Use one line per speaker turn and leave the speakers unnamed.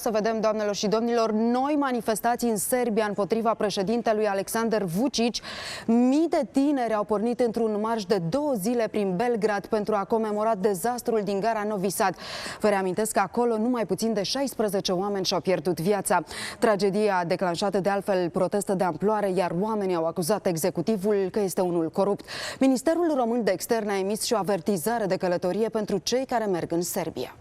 Să vedem, doamnelor și domnilor, noi manifestații în Serbia împotriva președintelui Aleksandar Vučić. Mii de tineri au pornit într-un marș de 2 zile prin Belgrad pentru a comemora dezastrul din gara Novi Sad. Vă reamintesc că acolo numai puțin de 16 oameni și-au pierdut viața. Tragedia a declanșat de altfel proteste de amploare, iar oamenii au acuzat executivul că este unul corupt. Ministerul Român de Externe a emis și o avertizare de călătorie pentru cei care merg în Serbia.